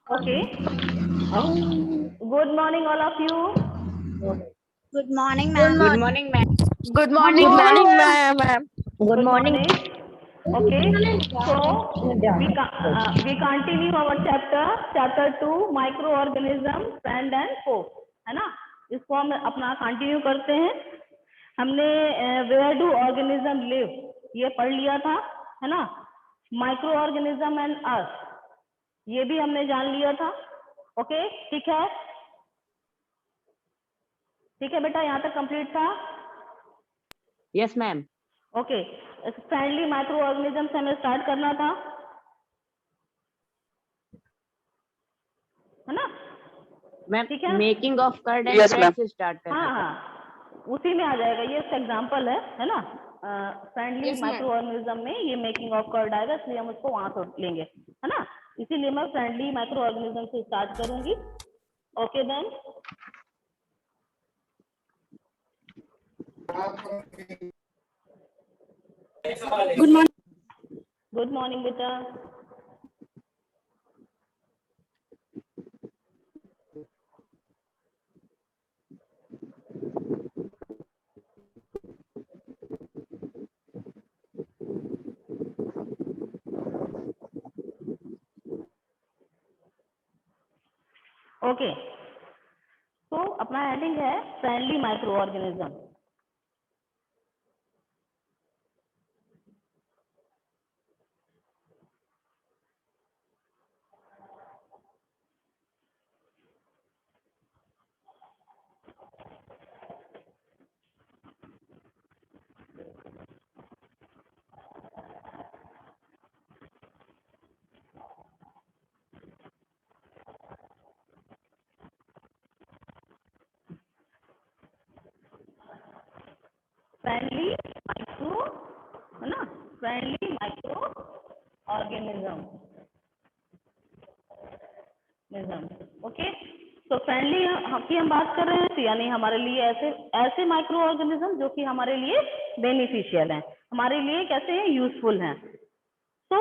Okay. Good morning, all of you. Good morning, Good ma'am. morning. ma'am. Good Good morning, morning, ma'am. Good morning. Okay. So we continue our chapter 2 microorganism, friend and foe, है ना? इसको हम अपना continue करते हैं। हमने where do organism live ये पढ़ लिया था, है ना? माइक्रो ऑर्गेनिज्म एंड अस ये भी हमने जान लिया था। ओके, ठीक है, ठीक है बेटा, यहाँ तक कंप्लीट था। Yes, ma'am. Okay, friendly micro organism से हमें स्टार्ट करना था, है ना? Ma'am, ठीक है, making of curd and Yes, bread से start करना हाँ था। हाँ, उसी में आ जाएगा, ये इसका एग्जाम्पल है ना? Friendly Yes, ma'am. Micro organism में ये मेकिंग ऑफ कर्ड आएगा, इसलिए हम उसको वहां से लेंगे, है ना? इसीलिए मैं फ्रेंडली माइक्रो ऑर्गेनिज्म से स्टार्ट करूंगी। ओके देन, गुड मॉर्निंग बेटा। ओके, तो अपना हेडिंग है friendly micro organism. Friendly micro, है ना? Friendly micro organism. ओके, तो फ्रेंडली की हम बात कर रहे हैं, तो यानी हमारे लिए ऐसे ऐसे माइक्रो ऑर्गेनिज्म जो कि हमारे लिए बेनिफिशियल हैं, हमारे लिए कैसे हैं, यूजफुल हैं। तो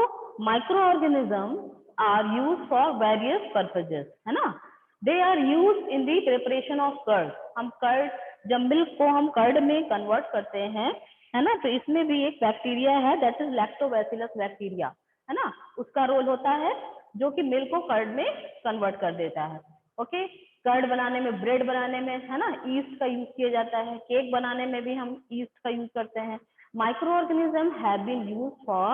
micro organism are use for various purposes, है ना? They are use in the preparation of curd. हम कर्ड, जब मिल्क को हम कर्ड में कन्वर्ट करते हैं, है ना, तो इसमें भी एक बैक्टीरिया है, दैट इज लैक्टोबैसिलस बैक्टीरिया, है ना? उसका रोल होता है जो कि मिल्क को कर्ड में कन्वर्ट कर देता है। ओके, कर्ड बनाने में, ब्रेड बनाने में, है ना, ईस्ट का यूज किया जाता है। केक बनाने में भी हम ईस्ट का यूज करते हैं। Micro organism have been use for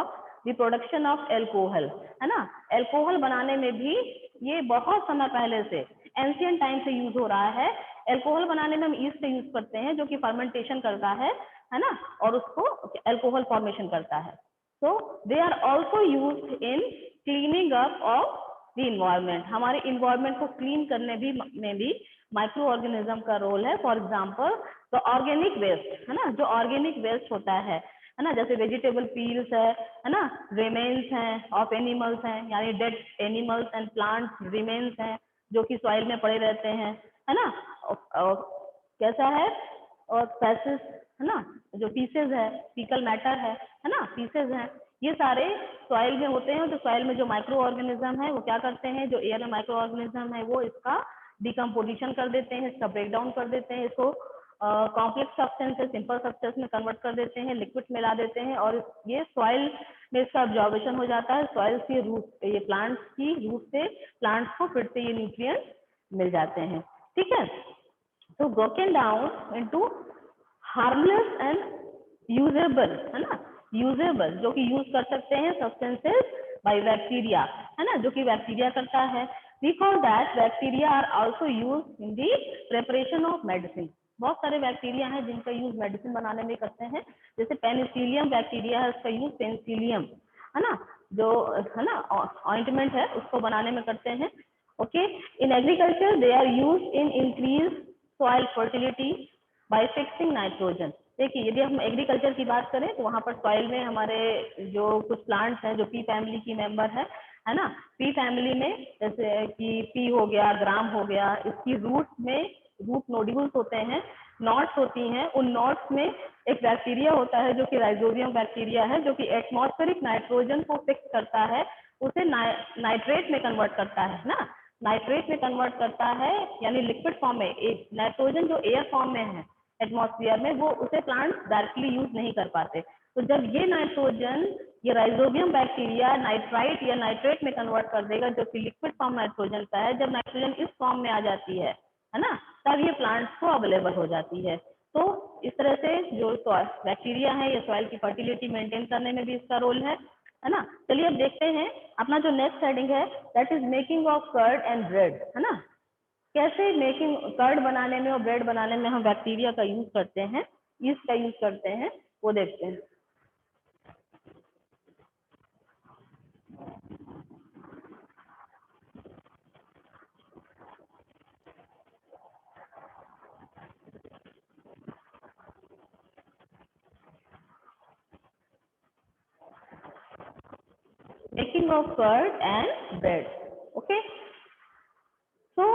the production of alcohol, है ना? एल्कोहल बनाने में भी ये बहुत समय पहले से, एंशियंट टाइम से यूज हो रहा है। एल्कोहल बनाने में हम ईस्ट का यूज करते हैं जो कि फर्मेंटेशन करता है ना, और उसको एल्कोहल फॉर्मेशन करता है। So they are also use in cleaning up of the environment. हमारे इन्वायरमेंट को क्लीन करने में भी माइक्रो ऑर्गेनिज्म का रोल है। फॉर एग्जाम्पल, तो ऑर्गेनिक वेस्ट, है ना, जो ऑर्गेनिक वेस्ट होता है ना, जैसे वेजिटेबल पील्स है ना, रिमेन्स हैं ऑफ एनिमल्स हैं, यानी dead animals and plants remains हैं जो कि सॉइल में पड़े रहते हैं, है ना? और कैसा है, और फैसेस, है ना, जो पीसेज है, फीकल मैटर है ना, पीसेज हैं, ये सारे सॉइल में होते हैं। तो सॉइल में जो माइक्रो ऑर्गेनिज्म है वो क्या करते हैं, जो एयर में माइक्रो ऑर्गेनिज्म है वो इसका डिकम्पोजिशन कर देते हैं, इसका ब्रेक डाउन कर देते हैं, इसको कॉम्प्लेक्स सब्सटेंस से सिंपल सब्सटेंस में कन्वर्ट कर देते हैं, लिक्विड मिला देते हैं, और ये सॉइल में इसका ऑब्जॉर्बेशन हो जाता है। सॉइल से रूट, ये प्लांट्स की रूट से प्लांट्स को फिर से ये न्यूट्रिएंट्स मिल जाते हैं, ठीक है? तो broken down into harmless and usable, है ना, यूजेबल, जो कि यूज कर सकते हैं सब्सटेंसेस बाय बैक्टीरिया, है ना, जो कि बैक्टीरिया करता है। We call that bacteria are also use in the preparation of medicine. बहुत सारे बैक्टीरिया हैं जिनका यूज मेडिसिन बनाने में करते हैं, जैसे पेनिसिलियम बैक्टीरिया है, उसका यूज पेनिसिलियम, है ना, जो है ना ऑइंटमेंट है उसको बनाने में करते हैं। Okay, in agriculture they are use in increase soil fertility by fixing nitrogen. देखिए, यदि हम एग्रीकल्चर की बात करें तो वहां पर सॉइल में हमारे जो कुछ प्लांट्स हैं जो पी फैमिली की मेंबर है ना, पी फैमिली में जैसे कि पी हो गया, ग्राम हो गया, इसकी रूट में रूट नोड्यूल्स होते हैं नॉट्स होती हैं, उन नॉट्स में एक बैक्टीरिया होता है जो कि राइजोबियम बैक्टीरिया है, जो कि एटमॉस्फेरिक नाइट्रोजन को फिक्स करता है, उसे नाइट्रेट में कन्वर्ट करता है ना, नाइट्रेट में कन्वर्ट करता है, यानी लिक्विड फॉर्म में। एक नाइट्रोजन जो एयर फॉर्म में है एटमॉस्फेयर में, वो उसे प्लांट्स डायरेक्टली यूज नहीं कर पाते। तो जब ये नाइट्रोजन, ये राइजोबियम बैक्टीरिया नाइट्राइट या नाइट्रेट में कन्वर्ट कर देगा, जो कि लिक्विड फॉर्म नाइट्रोजन का है, जब नाइट्रोजन इस फॉर्म में आ जाती है ना, तब ये प्लांट्स को अवेलेबल हो जाती है। तो इस तरह से जो बैक्टीरिया है, ये सॉइल की फर्टिलिटी मेंटेन करने में भी इसका रोल है ना। चलिए अब देखते हैं अपना जो नेक्स्ट हेडिंग है, that is making of curd and bread, है ना। कैसे मेकिंग, कर्ड बनाने में और ब्रेड बनाने में हम बैक्टीरिया का यूज करते हैं, ईस्ट का यूज करते हैं, वो देखते हैं। Making of curd and bread. Okay. So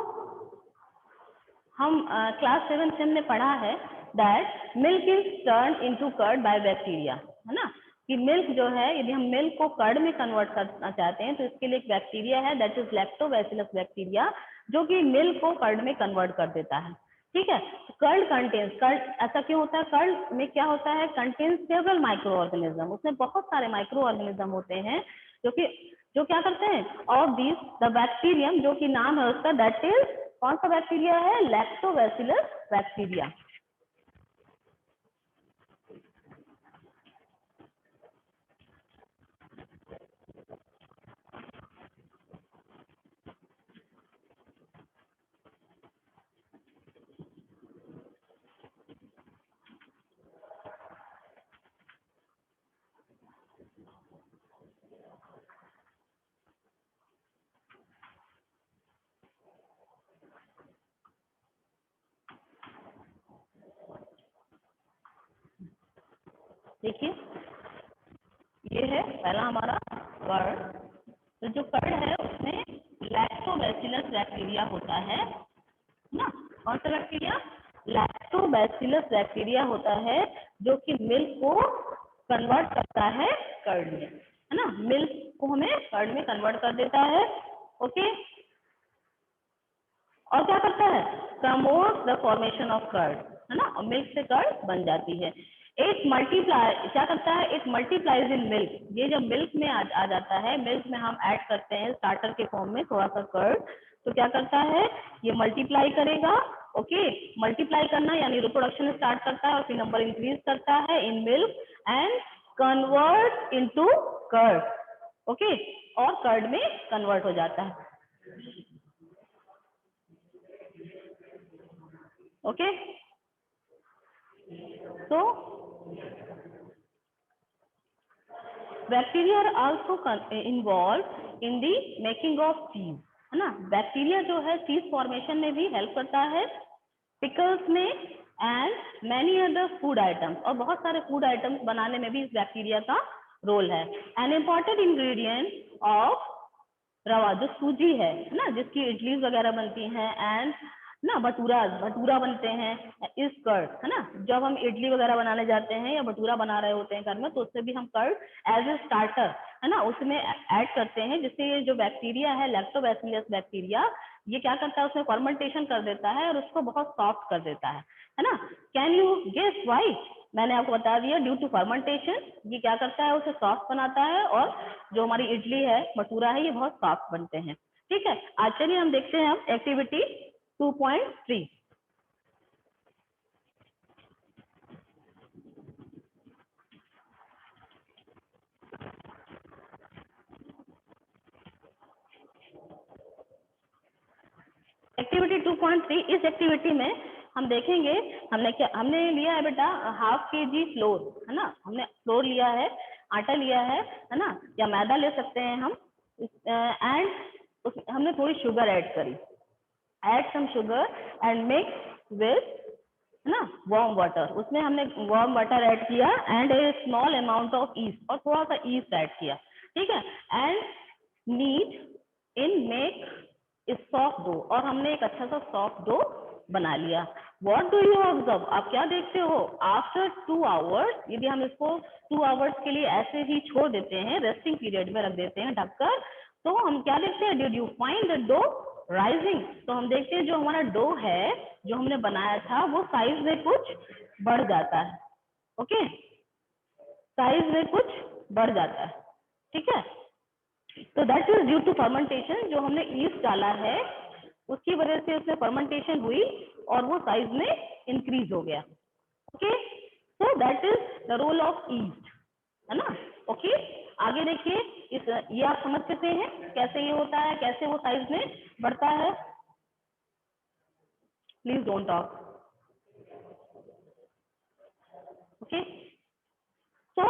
हम क्लास 7 से हमने पढ़ा है that milk is turn into curd by bacteria, है ना, कि मिल्क जो है, यदि हम मिल्क को कर्ड में कन्वर्ट करना चाहते हैं तो इसके लिए एक बैक्टीरिया है, दैट इज लैक्टोबैसिलस बैक्टीरिया, जो कि मिल्क को कर्ड में कन्वर्ट कर देता है। ठीक है, कर्ड कंटेन्स, कर्ड ऐसा क्यों होता है, कर्ड में क्या होता है, कंटेन्स सेवरल माइक्रो ऑर्गेनिज्म, उसमें बहुत सारे माइक्रो ऑर्गेनिज्म होते हैं जो क्या करते हैं, ऑफ दिस द बैक्टीरियम, जो कि नाम है उसका, दैट इज, कौन सा बैक्टीरिया है, लैक्टोबैसिलस बैक्टीरिया। देखिए ये है पहला हमारा कर्ड। तो जो कर्ड है उसमें लैक्टोबैसिलस बैक्टीरिया होता है ना, कौन सा बैक्टीरिया, लैक्टोबैसिलस बैक्टीरिया होता है, जो कि मिल्क को कन्वर्ट करता है कर्ड में, है ना, मिल्क को हमें कर्ड में कन्वर्ट कर देता है। ओके, और क्या करता है, promote the formation of curd, है ना, और मिल्क से कर्ड बन जाती है। एक मल्टीप्लाई, क्या करता है, एक मल्टीप्लाइज इन मिल्क, ये जब मिल्क में आ जाता है, मिल्क में हम ऐड करते हैं स्टार्टर के फॉर्म में थोड़ा सा कर्ड, तो क्या करता है, ये मल्टीप्लाई करेगा। ओके, मल्टीप्लाई करना यानी रिप्रोडक्शन स्टार्ट करता है और फिर नंबर इंक्रीज करता है in milk and convert into curd. Okay, और कर्ड में कन्वर्ट हो जाता है। ओके, तो bacteria are also involve in the making of cheese, है ना, बैक्टीरिया जो है चीज फॉर्मेशन में भी हेल्प करता है, पिकल्स में and many other food items, और बहुत सारे फूड आइटम्स बनाने में भी इस बैक्टीरिया का रोल है। एन इम्पॉर्टेंट इंग्रेडिएंट ऑफ रवा, जो सूजी है ना, जिसकी इडली वगैरह बनती हैं, एंड ना भटूरा बनते हैं, इस कर्ड, है ना, जब हम इडली वगैरह बनाने जाते हैं या भटूरा बना रहे होते हैं घर में, तो उससे भी हम कर्ड एज ए स्टार्टर, है ना, उसमें ऐड करते हैं, जिससे ये जो बैक्टीरिया है लैक्टोबैसिलस बैक्टीरिया, ये क्या करता है, उसमें फर्मेंटेशन कर देता है और उसको बहुत सॉफ्ट कर देता है ना। कैन यू गेस व्हाई, मैंने आपको बता दिया, ड्यू टू फर्मेंटेशन, ये क्या करता है, उसे सॉफ्ट बनाता है, और जो हमारी इडली है, भटूरा है, ये बहुत सॉफ्ट बनते हैं। ठीक है, आज चलिए हम देखते हैं हम एक्टिविटी 2.3। एक्टिविटी 2.3, इस एक्टिविटी में हम देखेंगे, हमने लिया है बेटा हाफ केजी फ्लोर, है ना, हमने फ्लोर लिया है, आटा लिया है ना, या मैदा ले सकते हैं हम, एंड हमने थोड़ी शुगर ऐड करी, add some sugar and mix with, है ना, वार्म वाटर, उसमें हमने वार्म वाटर ऐड किया and a small amount of yeast, और थोड़ा सा ईस्ट ऐड किया। ठीक है, and knead in make soft dough, और हमने एक अच्छा सा सॉफ्ट डो बना लिया। व्हाट डू यू ऑब्जर्व, आप क्या देखते हो? आफ्टर 2 आवर्स, यदि हम इसको 2 आवर्स के लिए ऐसे ही छोड़ देते हैं, रेस्टिंग पीरियड में रख देते हैं ढककर, तो हम क्या देखते हैं? Did you find the dough rising? तो हम देखते हैं जो हमारा डो है जो हमने बनाया था वो साइज में कुछ बढ़ जाता है। ओके, साइज में कुछ बढ़ जाता है, ठीक है। तो that is due to fermentation, जो हमने ईस्ट डाला है उसकी वजह से उसमें फर्मेंटेशन हुई और वो साइज में इंक्रीज हो गया। Okay, so that is the role of yeast, है ना। ओके, आगे देखिए, इस ये आप समझ सकते हैं कैसे ये होता है, कैसे वो साइज में बढ़ता है। Please don't talk. ओके, तो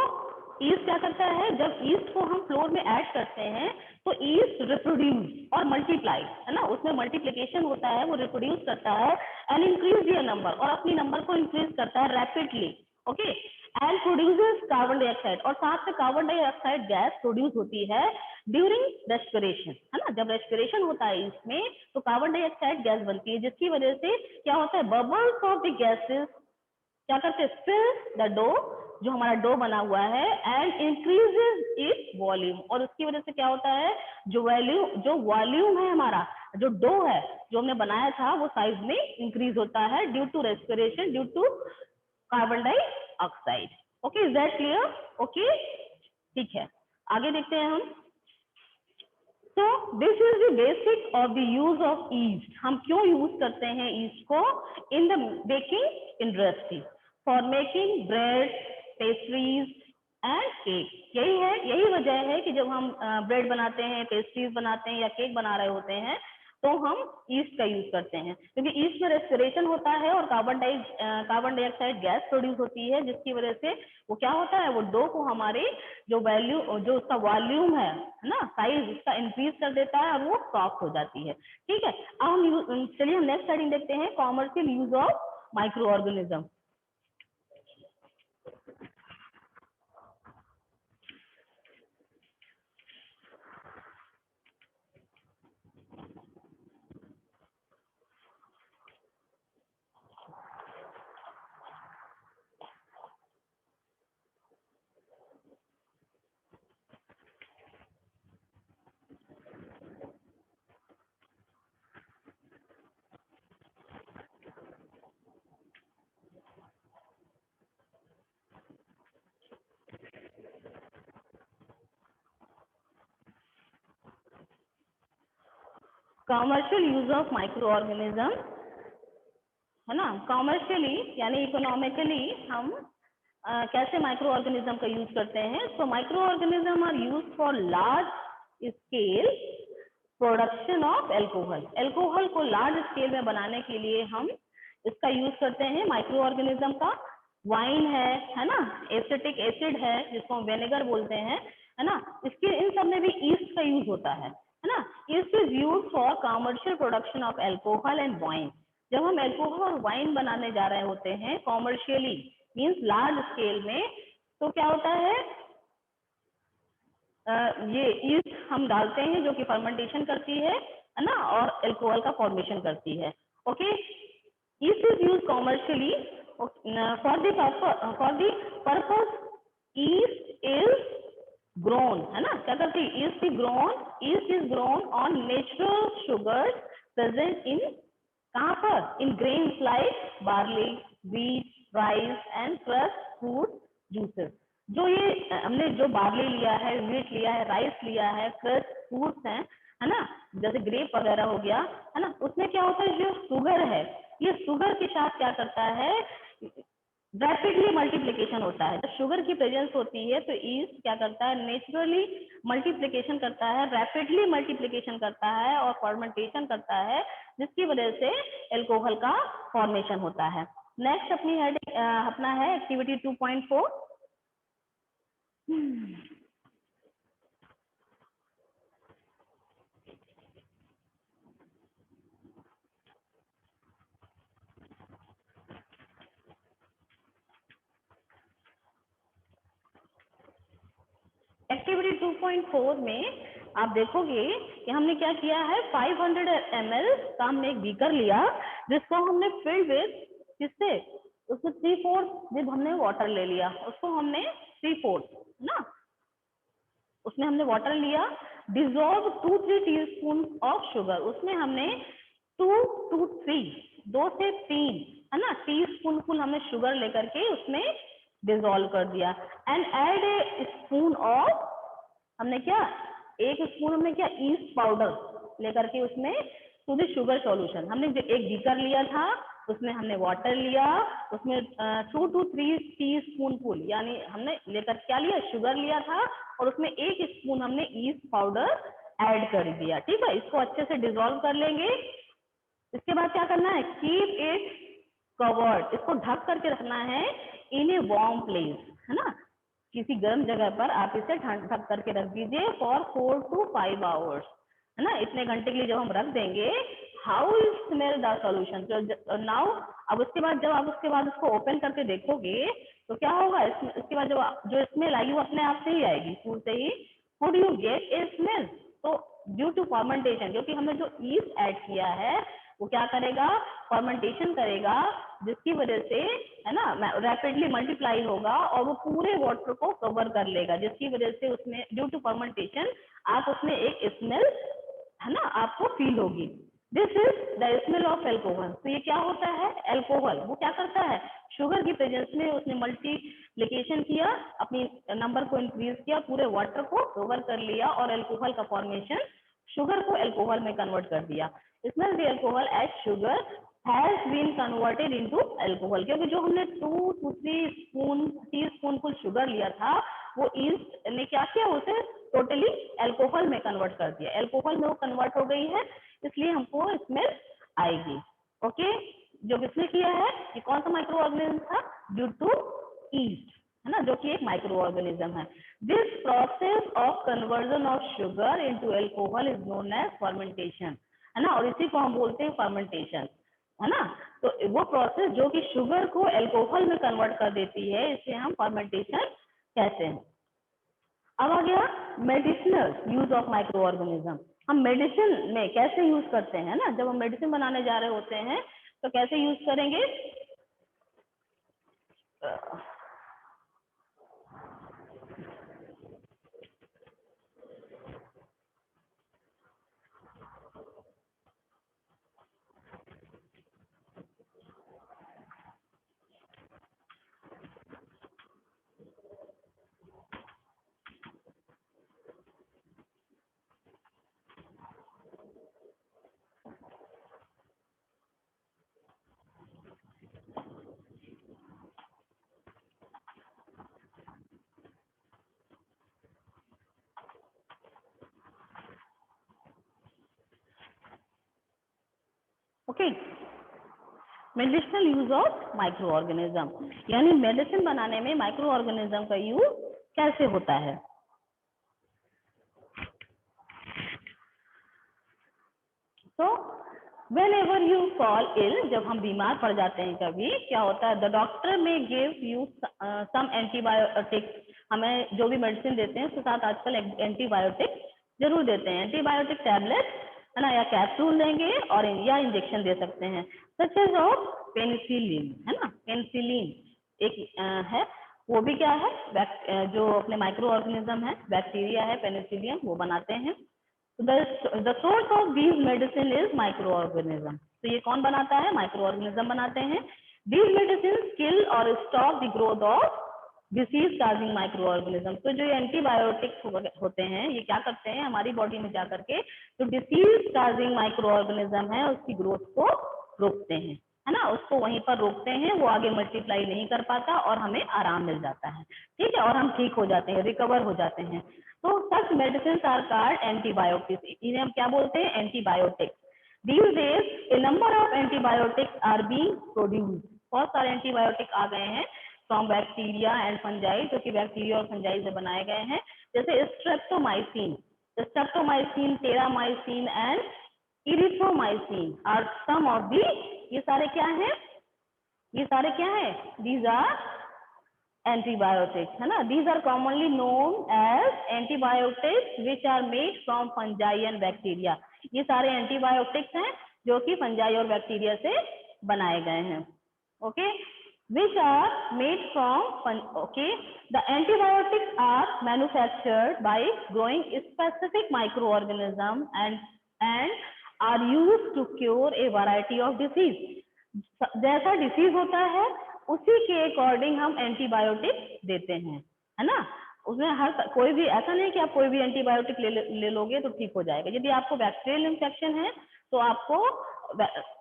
ईस्ट क्या करता है? जब ईस्ट को हम फ्लोर में ऐड करते हैं तो ईस्ट रिप्रोड्यूस और मल्टीप्लाई, है ना, उसमें मल्टीप्लिकेशन होता है, वो रिप्रोड्यूस करता है एंड इंक्रीज योर नंबर, और अपनी नंबर को इंक्रीज करता है rapidly. Okay, and produces carbon dioxide, और साथ में कार्बन डाइऑक्साइड गैस प्रोड्यूस होती है ड्यूरिंग रेस्पिरेशन, है ना। जब रेस्पिरेशन होता है इसमें तो कार्बन डाइऑक्साइड गैस बनती है, जिसकी वजह से क्या होता है? बबल्स ऑफ द गैसेस क्या करते हैं? फिल द डो, जो हमारा डो बना हुआ है, एंड इंक्रीजेस इट्स वॉल्यूम, और उसकी वजह से क्या होता है? जो वॉल्यूम है हमारा, जो डो है जो हमने बनाया था, वो साइज में इंक्रीज होता है due to respiration, due to carbon dioxide. Okay, is that clear? Okay, ठीक है, आगे देखते हैं हम। So this is the basic of the use of yeast. हम क्यों यूज करते हैं yeast को? In the baking industry for making bread, pastries and cake. यही वजह है कि जब हम ब्रेड बनाते हैं, पेस्ट्रीज बनाते हैं या केक बना रहे होते हैं तो हम ईस्ट का यूज करते हैं, क्योंकि ईस्ट में रेस्पिरेशन होता है और कार्बन डाइऑक्साइड गैस प्रोड्यूस होती है, जिसकी वजह से वो क्या होता है? वो डो को हमारे जो उसका वॉल्यूम है ना, साइज उसका इंक्रीज कर देता है और वो सॉफ्ट हो जाती है। ठीक है, अब हम चलिए हम नेक्स्ट हेडिंग देखते हैं, commercial use of micro organism. Commercial use of micro organism, है ना। कॉमर्शियली यानी इकोनॉमिकली हम कैसे माइक्रो ऑर्गेनिज्म का यूज करते हैं? So micro organism are use for large scale production of alcohol. Alcohol को लार्ज स्केल में बनाने के लिए हम इसका यूज करते हैं, माइक्रो ऑर्गेनिज्म का। वाइन है ना, एसिटिक एसिड है जिसको हम विनेगर बोलते हैं, है ना, इसके इन सब में भी ईस्ट का यूज होता है ना। East is use for commercial production of alcohol and wine. जब हम एल्कोहल और वाइन बनाने जा रहे होते हैं कॉमर्शियली, मीन्स लार्ज स्केल में, तो क्या होता है? ये ईस्ट हम डालते हैं जो कि फर्मेंटेशन करती है ना, और एल्कोहल का फॉर्मेशन करती है। Okay, yeast is use commercially for the purpose yeast is grown, है ना। क्या करती है? Yeast is grown on natural sugars present in, कहाँ पर? In grains like barley, wheat, rice and crushed fruit juices. जो ये हमने जो बार्ली लिया है, व्हीट लिया है, राइस लिया है, क्रस्ट फूड्स हैं, है ना, जैसे ग्रेप वगैरह हो गया, है ना, उसमें क्या होता है? जो शुगर है, ये शुगर के साथ क्या करता है? रैपिडली मल्टीप्लिकेशन होता है। जब शुगर की प्रेजेंस होती है तो ईस्ट क्या करता है? नेचुरली मल्टीप्लिकेशन करता है, रैपिडली मल्टीप्लिकेशन करता है और फॉर्मेंटेशन करता है, जिसकी वजह से एल्कोहल का फॉर्मेशन होता है। नेक्स्ट अपनी हेडिंग अपना है एक्टिविटी 2.4। एक्टिविटी 2.4 में आप देखोगे कि हमने क्या किया है? 500 ml का हमने एक बीकर लिया जिसको हमने फिल्ड विथ किससे? उसमें 3/4 जब हमने वाटर ले लिया, उसको हमने 3/4 ना, उसमें हमने वाटर लिया, डिजोल्व 2-3 टीस्पून ऑफ शुगर, उसमें हमने 2 to 3 2 से 3 है ना टीस्पून फुल हमने शुगर लेकर के उसमें डिजोल्व कर दिया। And add a spoon of, हमने क्या 1 स्पून हमने क्या ईस्ट पाउडर लेकर के उसमें टू द शुगर सॉल्यूशन, हमने जो 1 बीकर लिया था उसमें हमने वाटर लिया, उसमें 2 to 3 टीस्पून फुल यानी हमने लेकर क्या लिया शुगर लिया था और उसमें 1 स्पून हमने ईस्ट पाउडर ऐड कर दिया। ठीक है, इसको अच्छे से डिजोल्व कर लेंगे। इसके बाद क्या करना है, कीप इट कवर्ड, इसको ढक करके रखना है इन ए वार्म प्लेस, है ना, किसी गर्म जगह पर आप इसे ढक करके रख दीजिए फॉर 4 to 5 आवर्स, है ना, इतने घंटे के लिए जब हम रख देंगे। How will smell the solution, तो नाउ अब उसके बाद जब आप उसके बाद उसको ओपन करके देखोगे तो क्या होगा, इसके बाद जो स्मेल आएगी वो अपने आप से ही आएगी, शुरू से ही। Would you get a smell, तो ड्यू टू फर्मेंटेशन, क्योंकि हमने जो ईस्ट ऐड किया है वो क्या करेगा, फर्मेंटेशन करेगा, जिसकी वजह से है ना रैपिडली मल्टीप्लाई होगा और वो पूरे वाटर को कवर कर लेगा, जिसकी वजह से उसमें ड्यू टू फर्मेंटेशन आप उसमें एक स्मेल है ना आपको फील होगी। This is the smell of alcohol, तो ये क्या होता है, एल्कोहल वो क्या करता है, शुगर की प्रेजेंस में उसने मल्टीप्लिकेशन किया, अपनी नंबर को इंक्रीज किया, पूरे वाटर को कवर कर लिया और एल्कोहल का फॉर्मेशन, शुगर को एल्कोहल में कन्वर्ट कर दिया। Smell the alcohol as sugar has been converted into alcohol, क्योंकि जो हमने 2 to 3 टीस्पून फुल शुगर लिया था वो ईस्ट ने क्या किया, उसे टोटली एल्कोहल में कन्वर्ट कर दिया, एल्कोहल में वो कन्वर्ट हो गई है, इसलिए हमको स्मेल आएगी। ओके, जो किसने किया है, ये कौन सा माइक्रो ऑर्गेनिज्म था, ड्यू टू ईस्ट, है ना, जो कि एक माइक्रो ऑर्गेनिज्म है। This process of conversion of sugar into alcohol is known as fermentation, है ना, और इसी को हम बोलते हैं फर्मेंटेशन, है ना, तो वो प्रोसेस जो कि शुगर को एल्कोहल में कन्वर्ट कर देती है, इसे हम फर्मेंटेशन कहते हैं। अब आ गया medicinal use of micro organism, हम मेडिसिन में कैसे यूज करते हैं ना, जब हम मेडिसिन बनाने जा रहे होते हैं तो कैसे यूज करेंगे, okay, medicinal use of micro organism, यानी मेडिसिन बनाने में माइक्रो ऑर्गेनिज्म का यूज कैसे होता है। तो whenever you fall ill, जब हम बीमार पड़ जाते हैं कभी, क्या होता है, द डॉक्टर में गिव यू सम एंटीबायोटिक्स, हमें जो भी मेडिसिन देते हैं उसके साथ आजकल एंटीबायोटिक जरूर देते हैं, एंटीबायोटिक टैबलेट है ना, या कैप्सूल देंगे और या इंजेक्शन दे सकते हैं, सच एज ऑफ पेनिसिलिन, है ना, पेनिसिलिन एक है, वो भी क्या है, जो अपने माइक्रो ऑर्गेनिज्म है, बैक्टीरिया है, पेनिसिलियम वो बनाते हैं। The source of these medicine is microorganism, तो ये कौन बनाता है, माइक्रो ऑर्गेनिज्म बनाते हैं। These medicines kill or stop the growth of disease causing microorganism, तो जो एंटीबायोटिक्स होते हैं ये क्या करते हैं, हमारी बॉडी में जा करके जो डिसीज काजिंग माइक्रो ऑर्गेनिज्म है उसकी ग्रोथ को रोकते हैं, है ना, उसको वहीं पर रोकते हैं, वो आगे मल्टीप्लाई नहीं कर पाता और हमें आराम मिल जाता है, ठीक है, और हम ठीक हो जाते हैं, रिकवर हो जाते हैं। तो सच मेडिसिन आर कॉल्ड एंटीबायोटिक्स, इन्हें हम क्या बोलते हैं, antibiotics. These days a number of antibiotics are being produced, बहुत सारे एंटीबायोटिक आ गए हैं फ्रॉम बैक्टीरिया एंड फंजाई, जो कि बैक्टीरिया और फंजाई से बनाए गए हैं, जैसे streptomycin, terramycin and erythromycin are some of the, ये सारे क्या हैं, ये सारे क्या है, दीज आर antibiotics, है ना, these are commonly known as antibiotics which are made from fungi and bacteria, ये सारे एंटीबायोटिक्स हैं जो कि फंजाई और बैक्टीरिया से बनाए गए हैं। okay, which are made from okay, the antibiotics are manufactured by growing specific microorganism and are used to cure a variety of disease. जैसा डिसीज होता है उसी के अकॉर्डिंग हम एंटीबायोटिक देते हैं, है ना। उसमें हर कोई भी ऐसा नहीं कि आप कोई भी एंटीबायोटिक ले लोगे तो ठीक हो जाएगा। यदि आपको बैक्टीरियल इन्फेक्शन है तो आपको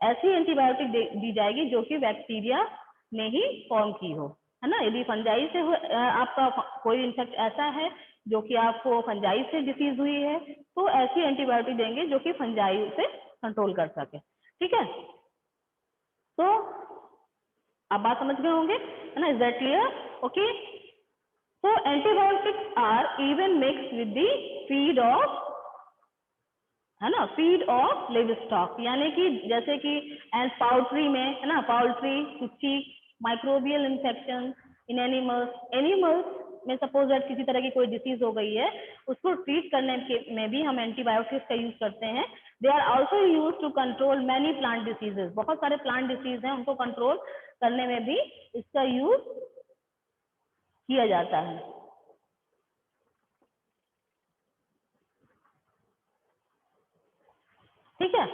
ऐसी एंटीबायोटिक दी जाएगी जो कि बैक्टीरिया ने ही फॉर्म की हो, है ना। यदि फंजाई से आपका कोई इन्फेक्ट ऐसा है जो कि आपको फंजाई से डिसीज हुई है तो ऐसी एंटीबायोटिक देंगे जो कि फंजाई से कंट्रोल कर सके, ठीक है। तो आप बात समझ गए होंगे, है ना। Is that clear? Okay. So antibiotics are even mixed with the feed of, है ना, feed of livestock, यानी कि जैसे कि एंड पाउल्ट्री में, है ना, पाउल्ट्री कुछ माइक्रोबियल इन्फेक्शन इन एनिमल्स में सपोज दैट किसी तरह की कोई डिसीज हो गई है उसको ट्रीट करने में भी हम एंटीबायोटिक्स का यूज करते हैं। They are also use to control many plant diseases, बहुत सारे प्लांट डिसीज हैं उनको कंट्रोल करने में भी इसका यूज किया जाता है। ठीक है,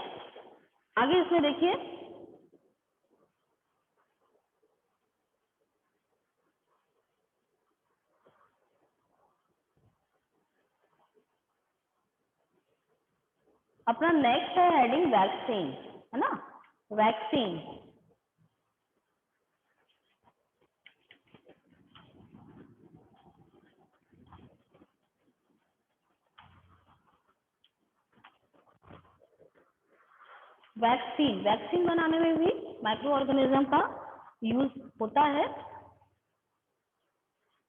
आगे इसमें देखिए, अपना नेक्स्ट है हेडिंग वैक्सीन, है ना, वैक्सीन। वैक्सीन बनाने में भी माइक्रो ऑर्गेनिज्म का यूज होता है,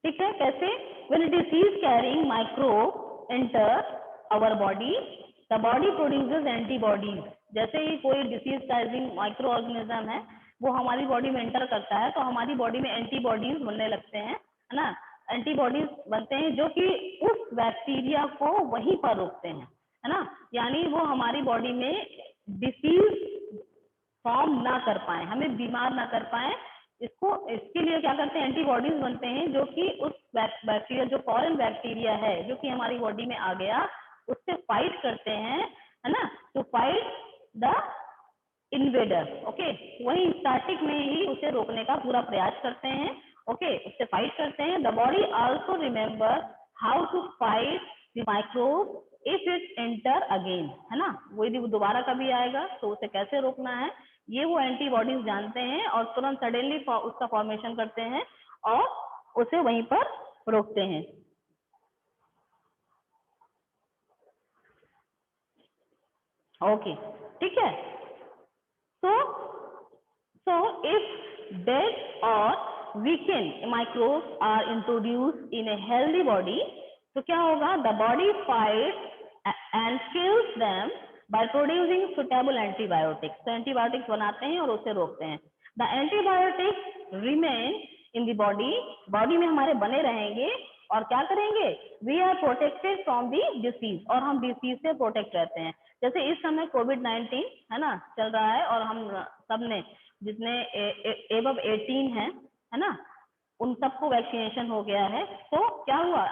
ठीक है। कैसे? When a disease carrying microbe enter our body, the body produces antibodies. जैसे ही कोई डिसीज कैरिंग माइक्रो ऑर्गेनिज्म है वो हमारी बॉडी में एंटर करता है तो हमारी बॉडी में एंटीबॉडीज बनने लगते हैं, है ना। एंटीबॉडीज बनते हैं जो कि उस बैक्टीरिया को वहीं पर रोकते हैं, है ना। यानी वो हमारी बॉडी में डिसीज फॉर्म ना कर पाए, हमें बीमार ना कर पाए। इसके लिए क्या करते हैं, एंटीबॉडीज बनते हैं जो कि उस बैक्टीरिया, जो फॉरेन बैक्टीरिया है जो कि हमारी बॉडी में आ गया, उससे फाइट करते हैं, है ना, to fight the invader. Okay, वही स्टार्टिंग में ही उसे रोकने का पूरा प्रयास करते हैं, ओके, उससे फाइट करते हैं। The body also remember how to fight the microbe if it enter again, है ना। वो यदि वो दोबारा कभी आएगा तो उसे कैसे रोकना है ये वो एंटीबॉडीज जानते हैं और तुरंत सडनली उसका फॉर्मेशन करते हैं और उसे वहीं पर रोकते हैं। ओके, ठीक है। So if dead or weakened microbes are introduced in a healthy body, तो क्या होगा? The body fights and kills them by producing suitable antibiotics. तो antibiotics बनाते हैं और उसे रोकते हैं। The antibiotics remain in the body, body में हमारे बने रहेंगे और क्या करेंगे? We are protected from the disease, और हम डिसीज से प्रोटेक्ट रहते हैं। जैसे इस समय कोविड-19 है ना चल रहा है और हम सबने जितने एबव 18 है ना, उन सबको वैक्सीनेशन हो गया है। तो क्या हुआ?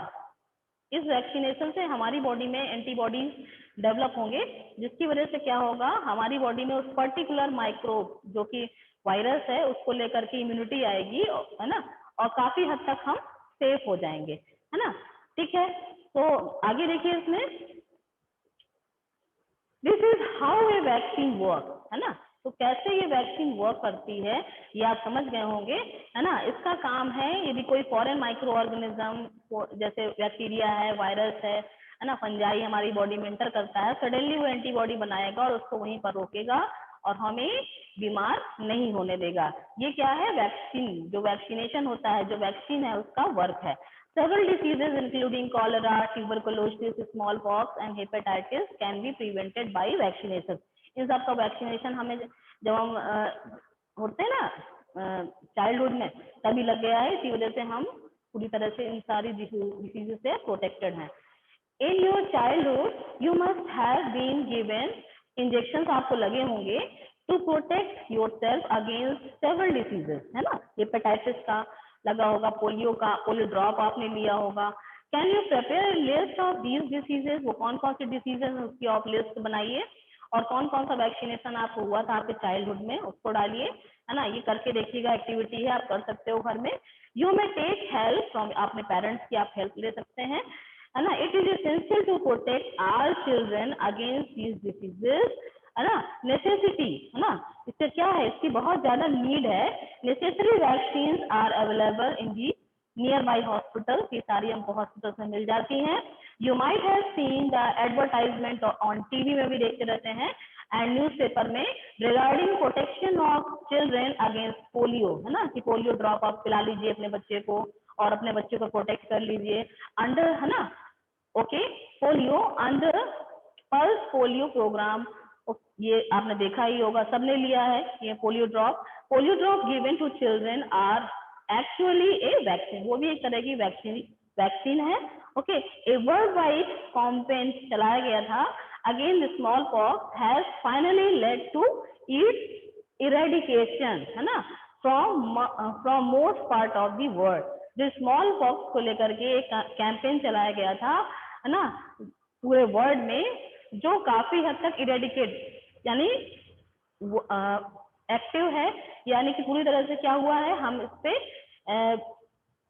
इस वैक्सीनेशन से हमारी बॉडी में एंटीबॉडीज डेवलप होंगे जिसकी वजह से क्या होगा, हमारी बॉडी में उस पर्टिकुलर माइक्रोब जो कि वायरस है उसको लेकर के इम्यूनिटी आएगी, है ना, और काफी हद तक हम सेफ हो जाएंगे, है ना। ठीक है, तो आगे देखिए इसमें, this is how a vaccine work, है ना। तो कैसे ये वैक्सीन वर्क करती है ये आप समझ गए होंगे, है ना। इसका काम है, यदि कोई फॉरेन माइक्रो ऑर्गेनिज्म जैसे बैक्टीरिया है, वायरस है ना, फंजाई हमारी बॉडी में एंटर करता है, सडनली वो एंटीबॉडी बनाएगा और उसको वहीं पर रोकेगा और हमें बीमार नहीं होने देगा। ये क्या है? वैक्सीन, जो वैक्सीनेशन होता है, जो वैक्सीन है उसका वर्क है। Several diseases including cholera, tuberculosis, smallpox and hepatitis can be prevented by vaccination. इन सब का वैक्सीनेशन हमें जब हम होते हैं ना चाइल्डहुड में तभी लग गया है, इसी वजह से हम पूरी तरह से इन सारी डिसीज से प्रोटेक्टेड हैं। In your childhood you must have been given, injection आपको लगे होंगे to protect yourself against several diseases, है ना, हेपेटाइटिस का लगा होगा, पोलियो का, पोलियो ड्रॉप आपने लिया होगा। Can you prepare list of these diseases, वो कौन कौन सी डिसीजेस है उसकी आप लिस्ट बनाइए, और कौन कौन सा वैक्सीनेशन आपको हुआ था आपके चाइल्डहुड में उसको डालिए, है ना, ये करके देखिएगा, एक्टिविटी है, आप कर सकते हो घर में। You may take help from, अपने पेरेंट्स की आप हेल्प ले सकते हैं, है ना। It is essential to protect our children against these diseases, है ना, नेसेसिटी, है ना, इससे क्या है, इसकी बहुत ज्यादा नीड है। Necessary vaccine are available in the near by hospital, ये सारी हमको हॉस्पिटल में मिल जाती हैं। You might have seen the advertisement on TV में भी देखते रहते हैं एंड न्यूज़पेपर में regarding protection of children against polio, है ना, कि पोलियो ड्रॉप आप पिला लीजिए अपने बच्चे को और अपने बच्चे को प्रोटेक्ट कर लीजिए अंडर, है ना, okay, polio under pulse polio programme, ये आपने देखा ही होगा, सबने लिया है ये polio drop given to children are actually a vaccine, वो भी एक तरह की वैक्सीन है, okay. A world wide campaign चलाया गया था against smallpox has finally led to its eradication, है ना, from most part of the world. जो स्मॉल पॉक्स को लेकर के एक कैंपेन चलाया गया था, है ना, पूरे वर्ल्ड में, जो काफी हद तक इरेडिकेट यानी एक्टिव है, यानी कि पूरी तरह से क्या हुआ है, हम इस पे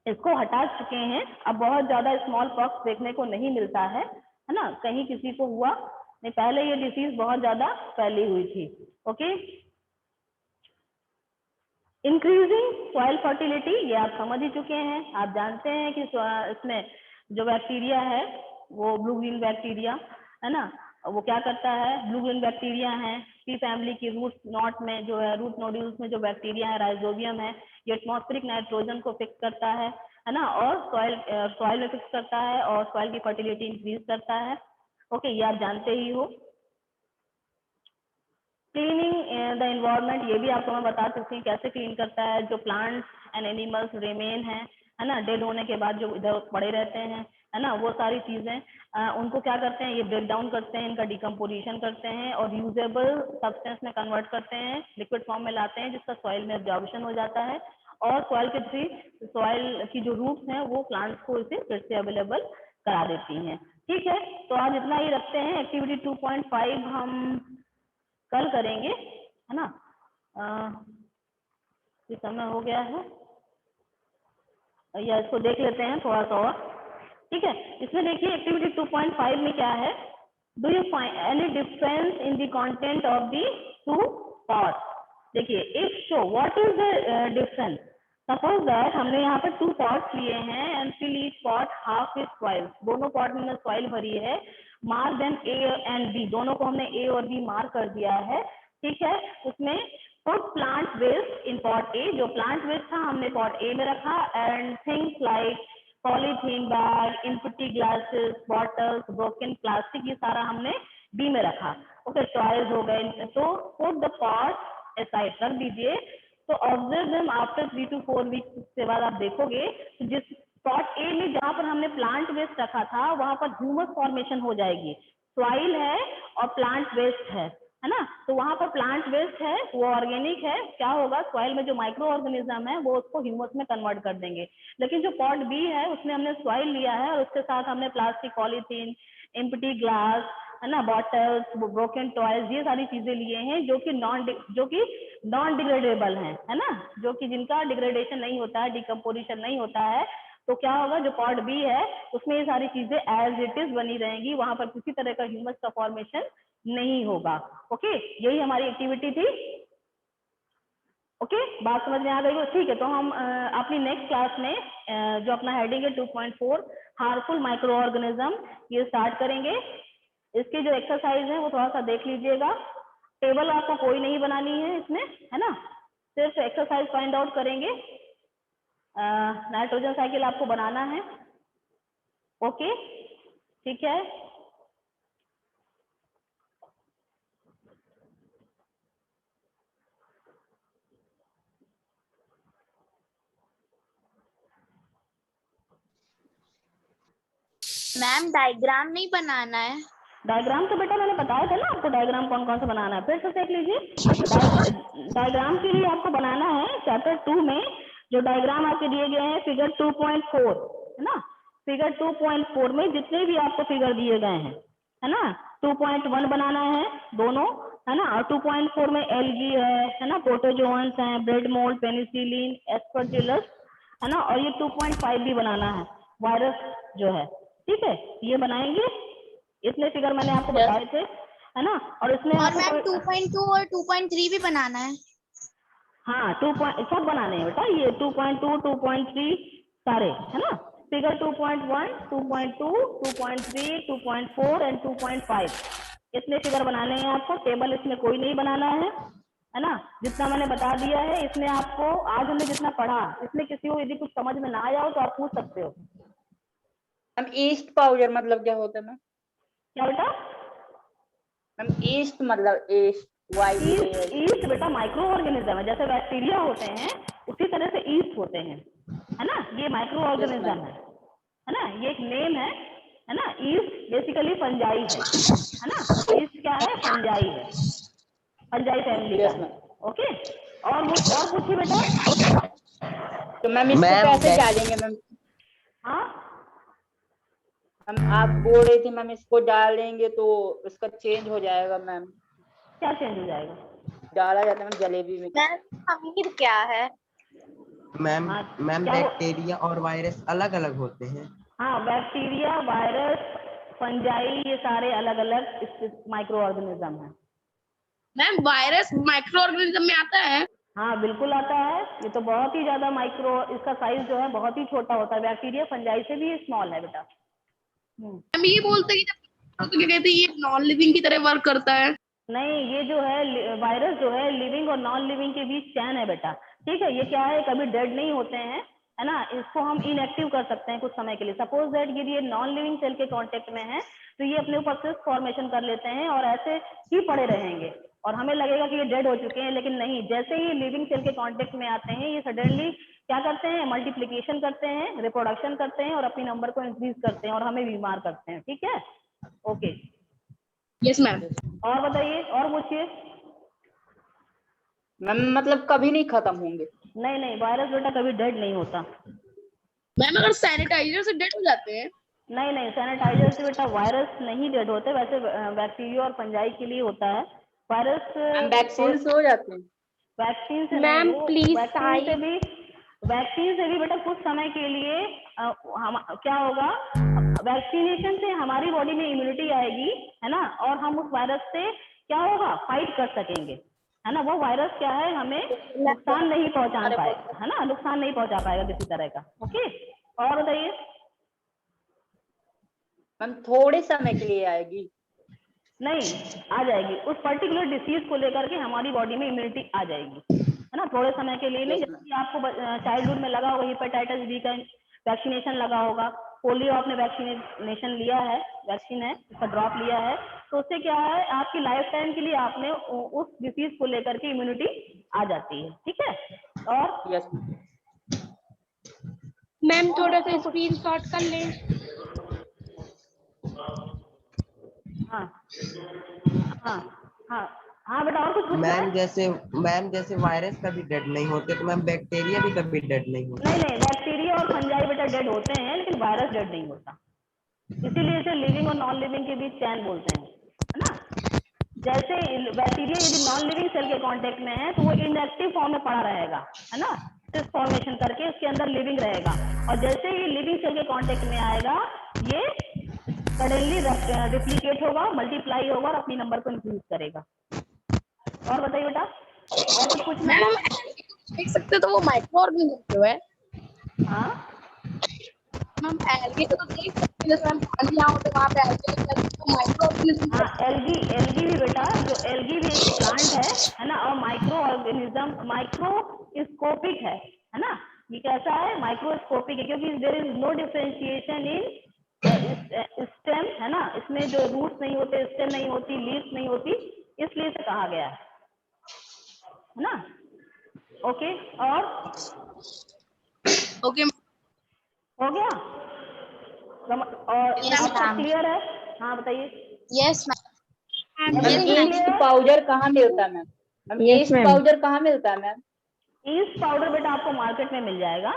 इसको हटा चुके हैं। अब बहुत ज्यादा स्मॉल पॉक्स देखने को नहीं मिलता है ना, कहीं किसी को हुआ नहीं, पहले ये डिसीज बहुत ज्यादा फैली हुई थी, ओके। इंक्रीजिंग सॉइल फर्टिलिटी, ये आप समझ ही चुके हैं, आप जानते हैं कि इसमें जो बैक्टीरिया है वो ब्लू ग्रीन बैक्टीरिया, है ना, वो क्या करता है, ब्लू ग्रीन बैक्टीरिया है, पी फैमिली की रूट नॉट में जो है, रूट नोड्यूल्स में जो बैक्टीरिया है, राइजोबियम है, ये एटमॉस्फेरिक नाइट्रोजन को फिक्स करता है ना, और सॉइल में फिक्स करता है और सॉइल की फर्टिलिटी इंक्रीज करता है, ओके, ये आप जानते ही हो। क्लीनिंग द एनवायरनमेंट, ये भी आपको मैं बता सकती हूँ कैसे क्लीन करता है, जो प्लांट्स एंड एनिमल्स रिमेन है ना, डेड होने के बाद जो इधर पड़े रहते हैं, है ना, वो सारी चीजें उनको क्या करते हैं, ये ब्रेक डाउन करते हैं, इनका डिकम्पोजिशन करते हैं और यूजेबल सब्सटेंस में कन्वर्ट करते हैं, लिक्विड फॉर्म में लाते हैं, जिसका सॉइल में एब्जॉर्प्शन हो जाता है और सॉइल के थ्रू सॉइल की जो रूट्स हैं वो प्लांट्स को इसे फिर से अवेलेबल करा देती हैं। ठीक है, तो आज इतना ही रखते हैं। एक्टिविटी 2.5 हम कल करेंगे, है ना, ये समय हो गया है या इसको देख लेते हैं थोड़ा सा और, ठीक है। इसमें देखिए एक्टिविटी 2.5 में क्या है, do you find any difference in the content of the two pots. देखिए, if show what is the difference, suppose that हमने यहाँ पर 2 पॉट्स लिए हैं and fill each pot half is soil, दोनों पॉट में सॉइल भरी है, mark then A and B, दोनों को हमने ए और बी मार्क कर दिया है, ठीक है। उसमें put plant waste in pot A, जो प्लांट वेस्ट था हमने पॉट ए में रखा, and things like polythene bag, empty glasses, bottles, broken plastic, ये सारा हमने बी में रखा, ओके, टॉयज हो गए। तो पुट द पॉट असाइड रख दीजिए। तो observe them after 3 to 4 weeks के बाद आप देखोगे तो जिस पॉट ए में जहां पर हमने प्लांट वेस्ट रखा था वहां पर ह्यूमस फॉर्मेशन हो जाएगी, सॉइल है और प्लांट वेस्ट है ना, तो वहां पर प्लांट वेस्ट है, वो ऑर्गेनिक है, क्या होगा, सॉइल में जो माइक्रो ऑर्गेनिज्म है वो उसको ह्यूमस में कन्वर्ट कर देंगे। लेकिन जो पॉट बी है उसमें हमने सॉइल लिया है और उसके साथ हमने प्लास्टिक, पॉलीथीन, एम्प्टी ग्लास, है ना, बॉटल्स, ब्रोकन टॉयज, ये सारी चीजें लिए हैं जो कि नॉन डिग्रेडेबल है ना, जो कि जिनका डिग्रेडेशन नहीं होता है, डिकम्पोजिशन नहीं होता है। तो क्या होगा, जो पॉट बी है उसमें ये सारी चीजें एज इट इज बनी रहेंगी, वहां पर किसी तरह का ह्यूमस का फॉर्मेशन नहीं होगा, ओके। यही हमारी एक्टिविटी थी, ओके, बात समझ में आ गई हो, ठीक है। तो हम अपनी नेक्स्ट क्लास में जो अपना हेडिंग है 2.4 हार्मफुल माइक्रो ऑर्गेनिज्म, ये स्टार्ट करेंगे। इसके जो एक्सरसाइज है वो थोड़ा सा देख लीजिएगा, टेबल आपको कोई नहीं बनानी है इसमें, है ना, सिर्फ एक्सरसाइज फाइंड आउट करेंगे। नाइट्रोजन साइकिल आपको बनाना है, ओके, ठीक है। मैम डायग्राम नहीं बनाना है? डायग्राम तो बेटा मैंने बताया था ना आपको, डायग्राम कौन कौन सा बनाना है, फिर से देख लीजिए। डायग्राम के लिए आपको बनाना है चैप्टर 2 में जो डायग्राम आपके दिए गए हैं फिगर 2.4 है ना, फिगर 2.4 में जितने भी आपको फिगर दिए गए हैं है ना, 2.1 बनाना है दोनों है ना, और 2.4 में एलगी है ना, प्रोटोजोन्स हैं, ब्रेड मोल्ड, पेनिसिलिन, एस्परजिलस है ना, और ये 2.5 भी बनाना है, वायरस जो है, ठीक है, ये बनाएंगे। इतने फिगर मैंने आपको बताए थे है ना, और इसमें और आपको मैम 2.2 और 2.3 भी बनाना है। हाँ 2 सब बनाने हैं बेटा, ये 2.2 2.3 सारे है ना, फिगर 2.1 2.2 2.3 2.4 एंड 2.5 इतने फिगर बनाने हैं आपको, टेबल इसमें कोई नहीं बनाना है ना, जितना मैंने बता दिया है इसमें आपको, आज हमने जितना पढ़ा इसमें किसी को यदि कुछ समझ में ना आया हो तो आप पूछ सकते हो। मैम ईस्ट पाउडर मतलब क्या होता है मैम? क्या बेटा? मैम ईस्ट मतलब ईस्ट ईस्ट, ईस्ट बेटा माइक्रो ऑर्गेनिज्म है, जैसे बैक्टीरिया होते हैं उसी तरह से ईस्ट होते हैं है ना, ये माइक्रो ऑर्गेनिज्म है ना, ये एक नेम है ना, ईस्ट बेसिकली फंजाई है ना, ईस्ट क्या है, फंजाई है, फंजाई फैमिली का है। ओके, और पूछिए बेटा। तो मैम इसको कैसे डालेंगे मैम? हाँ हम आप बोल रही थी मैम इसको डालेंगे तो इसका चेंज हो जाएगा मैम, क्या चेंज हो जाएगा? डाला जाता है मैम जलेबी में। खमीर क्या है? मैम हाँ, मैम क्या बैक्टीरिया और वायरस अलग अलग होते हैं। हाँ, बैक्टीरिया, वायरस, फंजाई, ये सारे अलग अलग माइक्रो ऑर्गेनिज्म है। मैम वायरस माइक्रो ऑर्गेनिज्म में आता है? हाँ बिल्कुल आता है, ये तो बहुत ही ज्यादा माइक्रो, इसका साइज जो है बहुत ही छोटा होता है, बैक्टीरिया फंजाई से भी स्मॉल है बेटा। हम ये बोलते हैं कि तो क्या कहते हैं ये नॉन लिविंग की तरह वर्क करता है? नहीं, ये जो है वायरस जो है लिविंग और नॉन लिविंग के बीच चैन है बेटा, ठीक है, ये क्या है, कभी डेड नहीं होते हैं है ना, इसको हम इनएक्टिव कर सकते हैं कुछ समय के लिए, सपोज दैट ये नॉन लिविंग सेल के कांटेक्ट में है तो ये अपने ऊपर सिस्ट फॉर्मेशन कर लेते हैं और ऐसे ही पड़े रहेंगे और हमें लगेगा कि ये डेड हो चुके हैं, लेकिन नहीं, जैसे ही लिविंग सेल के कांटेक्ट में आते हैं ये सडनली क्या करते हैं, मल्टीप्लीकेशन करते हैं, रिप्रोडक्शन करते हैं और अपनी नंबर को इंक्रीज करते हैं और हमें बीमार करते हैं, ठीक है। Okay, yes ma'am. और बताइए, और पूछिए। मैम मतलब कभी नहीं खत्म होंगे? नहीं नहीं, वायरस बेटा कभी डेड नहीं होता। मैम अगर सैनिटाइजर से डेड हो जाते हैं? नहीं नहीं, सैनिटाइजर से बेटा वायरस नहीं डेड होते, वैसे बैक्टीरिया और फंजाई के लिए होता है वायरस। मैम वैक्सीन से हो जाते हैं? वैक्सीन से मैम, नहीं, वो please वैक्सीन से भी बेटा कुछ समय के लिए क्या होगा, वैक्सीनेशन से हमारी बॉडी में इम्यूनिटी आएगी है ना, और हम उस वायरस से क्या होगा, फाइट कर सकेंगे है ना, वो वायरस क्या है, हमें नुकसान नहीं पहुंचा पाएगा है ना, नुकसान नहीं पहुंचा पाएगा किसी तरह का। ओके, और बताइए। मैम थोड़े समय के लिए आएगी? नहीं, आ जाएगी, उस पर्टिकुलर डिसीज को लेकर के हमारी बॉडी में इम्यूनिटी आ जाएगी है ना, थोड़े समय के लिए नहीं, जैसे आपको चाइल्डहुड में लगा होगा हेपेटाइटिस बी का वैक्सीनेशन लगा होगा, पोलियो आपने वैक्सीनेशन लिया है, वैक्सीन है, उसका ड्रॉप लिया है, तो उससे क्या है, आपकी लाइफ टाइम के लिए आपने उस डिसीज को लेकर के इम्यूनिटी आ जाती है, ठीक है। और यस मैम थोड़ा सा स्क्रीनशॉट कर लें। हाँ हाँ हाँ हाँ बेटा, और कुछ पूछना है? मैम जैसे वायरस कभी डेड नहीं होते तो मैम बैक्टीरिया भी कभी डेड नहीं होते। नहीं नहीं, बैक्टीरिया और फंजाई बेटा डेड होते हैं लेकिन वायरस डेड नहीं होता, इसीलिए इसे लिविंग और नॉन लिविंग के बीच चैन बोलते हैं है ना। जैसे बैक्टीरिया यदि नॉन लिविंग सेल के कांटेक्ट में है तो वो इनएक्टिव फॉर्म में पड़ा रहेगा है ना, सिस्ट फॉर्मेशन करके उसके अंदर लिविंग रहेगा, और जैसे ही लिविंग सेल के कांटेक्ट में आएगा ये सडनली रिप्लीकेट होगा, मल्टीप्लाई होगा और अपनी नंबर को इंक्रीज करेगा। और बताइए बेटा, और कुछ पूछना मैम है? हम देख सकते हैं तो वो माइक्रो ऑर्गेनिज्म जो है, हाँ हम एल्गी को तो देख सकते हैं, जैसे हम पानी यहाँ होते वहाँ पे एल्गी तो माइक्रो ऑर्गेनिज्म हाँ, एल्गी, एल्गी भी बेटा, जो एल्गी भी एक प्लांट है ना, और माइक्रो ऑर्गेनिज्म माइक्रोस्कोपिक है ना, ये कैसा है, माइक्रोस्कोपिक है, क्योंकि there is no differentiation in stem है ना, इसमें जो रूट्स नहीं होते, स्टेम नहीं होती, लीव्स नहीं होती, इसलिए इसे कहा गया है ना। ओके, और ओके हो गया और Yes, आपका ma'am. क्लियर है? हाँ बताइए। Yes ma'am. ईस्ट पाउडर कहाँ मिलता है ma'am? Ma'am Yes, east ma'am. Powder कहाँ मिलता है मैम? ईस्ट पाउडर बेटा आपको मार्केट में मिल जाएगा।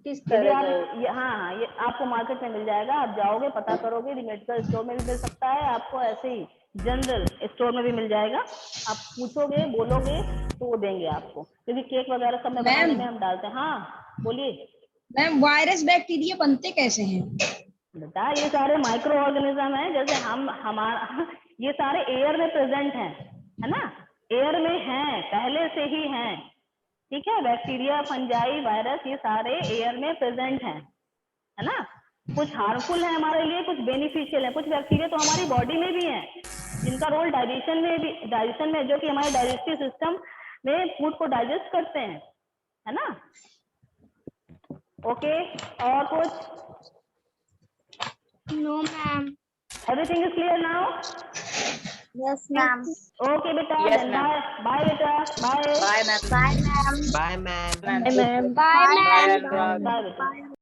किस यदि तरह आप का? हाँ, ये आपको मार्केट में मिल जाएगा। आप जाओगे, पता करोगे, मेडिकल स्टोर में भी मिल सकता है आपको, ऐसे ही जनरल स्टोर में भी मिल जाएगा। आप पूछोगे, बोलोगे तो वो देंगे आपको, क्योंकि केक वगैरह सब में बनाने में हम डालते हैं। हाँ बोलिए मैम वायरस बैक्टीरिया बनते कैसे हैं? बेटा, ये सारे माइक्रो ऑर्गेनिज्म हैं। जैसे हमारा ये सारे एयर में प्रेजेंट हैं, है ना, एयर में हैं, पहले से ही हैं। ठीक है, बैक्टीरिया, फंजाई, वायरस, ये सारे एयर में प्रेजेंट हैं, है ना। कुछ हार्मफुल है हमारे लिए, कुछ बेनिफिशियल है। कुछ बैक्टीरिया तो हमारी बॉडी में भी हैं, जिनका रोल डाइजेशन में, जो कि हमारे डाइजेस्टिव सिस्टम में फूड को डाइजेस्ट करते हैं, है ना। ओके, और कुछ? No ma'am. Everything is clear now? Yes ma'am. Okay बेटा, Yes, then ma'am. बाय बेटा, bye bye ma'am. Bye ma'am. Bye ma'am. Ma'am Bye, ma'am. Bye ma'am. Bye. Bye बेटा।